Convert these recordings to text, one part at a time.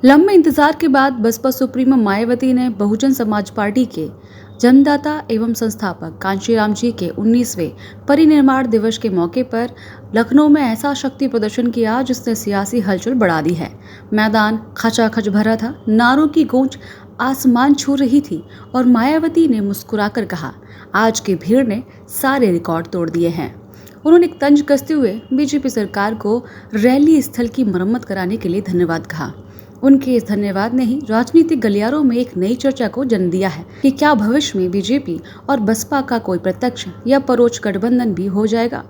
लंबे इंतजार के बाद बसपा सुप्रीमो मायावती ने बहुजन समाज पार्टी के जन्मदाता एवं संस्थापक कांशीराम जी के 19वें परिनिर्वाण दिवस के मौके पर लखनऊ में ऐसा शक्ति प्रदर्शन किया जिसने सियासी हलचल बढ़ा दी है। मैदान खचाखच भरा था, नारों की गूंज आसमान छू रही थी और मायावती ने मुस्कुराकर कहा, आज की भीड़ ने सारे रिकॉर्ड तोड़ दिए हैं। उन्होंने एक तंज कसते हुए बीजेपी सरकार को रैली स्थल की मरम्मत कराने के लिए धन्यवाद कहा। उनके इस धन्यवाद ने ही राजनीतिक गलियारों में एक नई चर्चा को जन्म दिया है कि क्या भविष्य में बीजेपी और बसपा का कोई प्रत्यक्ष या परोक्ष गठबंधन भी हो जाएगा।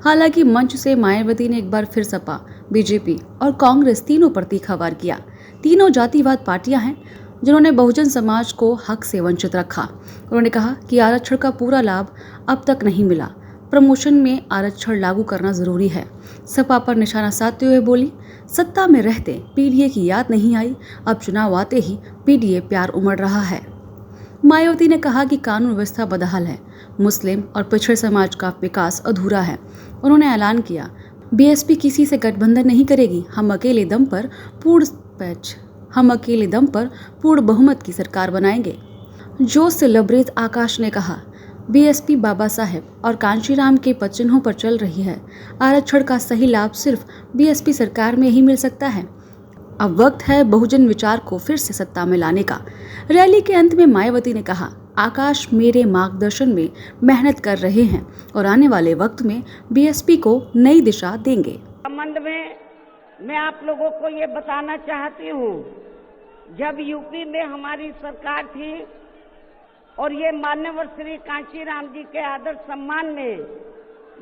हालांकि मंच से मायावती ने एक बार फिर सपा, बीजेपी और कांग्रेस तीनों पर तीखा वार किया। तीनों जातिवाद पार्टियां हैं जिन्होंने बहुजन समाज को हक से वंचित रखा। उन्होंने कहा कि आरक्षण का पूरा लाभ अब तक नहीं मिला, प्रमोशन में आरक्षण लागू करना जरूरी है। सपा पर निशाना साधते हुए बोली, सत्ता में रहते पीडीए की याद नहीं आई, अब चुनाव आते ही पीडीए प्यार उमड़ रहा है। मायावती ने कहा कि कानून व्यवस्था बदहाल है, मुस्लिम और पिछड़े समाज का विकास अधूरा है। उन्होंने ऐलान किया, बीएसपी किसी से गठबंधन नहीं करेगी, हम अकेले दम पर पूर्ण बहुमत की सरकार बनाएंगे। जोश से लबरेज आकाश ने कहा, बीएसपी बाबा साहेब और कांशीराम के चिन्हों पर चल रही है। आरक्षण का सही लाभ सिर्फ बीएसपी सरकार में ही मिल सकता है। अब वक्त है बहुजन विचार को फिर से सत्ता में लाने का। रैली के अंत में मायावती ने कहा, आकाश मेरे मार्गदर्शन में मेहनत कर रहे हैं और आने वाले वक्त में बीएसपी को नई दिशा देंगे। संबंध में मैं आप लोगों को ये बताना चाहती हूँ, जब यूपी में हमारी सरकार थी और ये मान्यवर श्री कांशीराम जी के आदर सम्मान में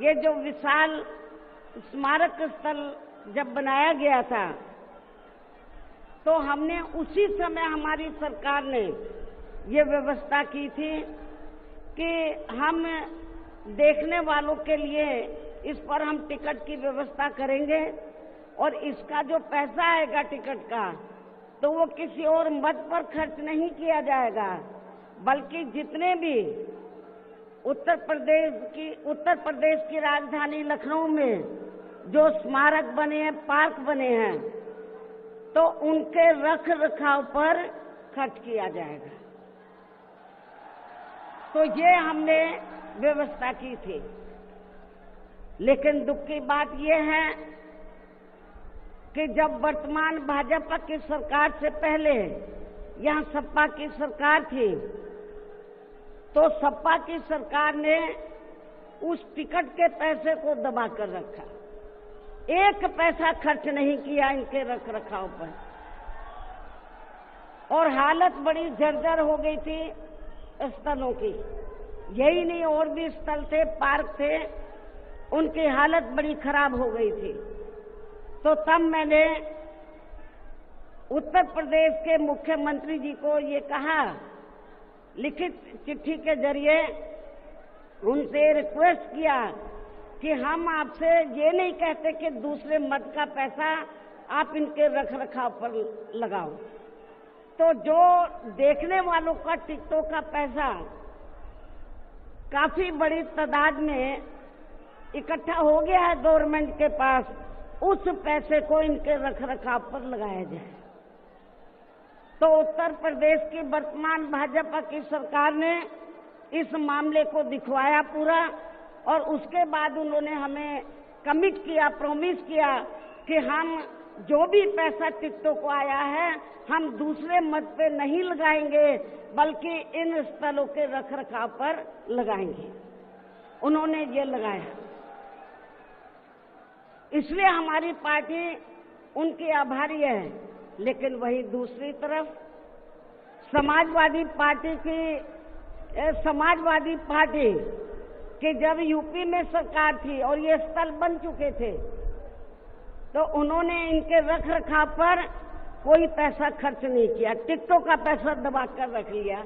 ये जो विशाल स्मारक स्थल जब बनाया गया था, तो हमने उसी समय हमारी सरकार ने ये व्यवस्था की थी कि हम देखने वालों के लिए इस पर हम टिकट की व्यवस्था करेंगे और इसका जो पैसा आएगा टिकट का, तो वो किसी और मद पर खर्च नहीं किया जाएगा, बल्कि जितने भी उत्तर प्रदेश की राजधानी लखनऊ में जो स्मारक बने हैं, पार्क बने हैं, तो उनके रख रखाव पर खर्च किया जाएगा। तो ये हमने व्यवस्था की थी। लेकिन दुख की बात यह है कि जब वर्तमान भाजपा की सरकार से पहले यहाँ सपा की सरकार थी, तो सपा की सरकार ने उस टिकट के पैसे को दबा कर रखा, एक पैसा खर्च नहीं किया इनके रख रखाव पर, और हालत बड़ी जर्जर हो गई थी स्थलों की। यही नहीं, और भी स्थल थे, पार्क थे, उनकी हालत बड़ी खराब हो गई थी। तो तब मैंने उत्तर प्रदेश के मुख्यमंत्री जी को ये कहा, लिखित चिट्ठी के जरिए उनसे रिक्वेस्ट किया कि हम आपसे ये नहीं कहते कि दूसरे मद का पैसा आप इनके रख रखाव पर लगाओ। तो जो देखने वालों का टिकटों का पैसा काफी बड़ी तादाद में इकट्ठा हो गया है गवर्नमेंट के पास, उस पैसे को इनके रख रखाव पर लगाया जाए। तो उत्तर प्रदेश की वर्तमान भाजपा की सरकार ने इस मामले को दिखवाया पूरा, और उसके बाद उन्होंने हमें कमिट किया, प्रॉमिस किया कि हम जो भी पैसा टिकटों को आया है, हम दूसरे मद पे नहीं लगाएंगे, बल्कि इन स्थलों के रख रखाव पर लगाएंगे। उन्होंने ये लगाया, इसलिए हमारी पार्टी उनकी आभारी है। लेकिन वही दूसरी तरफ समाजवादी पार्टी की जब यूपी में सरकार थी और ये स्थल बन चुके थे, तो उन्होंने इनके रख रखाव पर कोई पैसा खर्च नहीं किया, टिकटों का पैसा दबा कर रख लिया।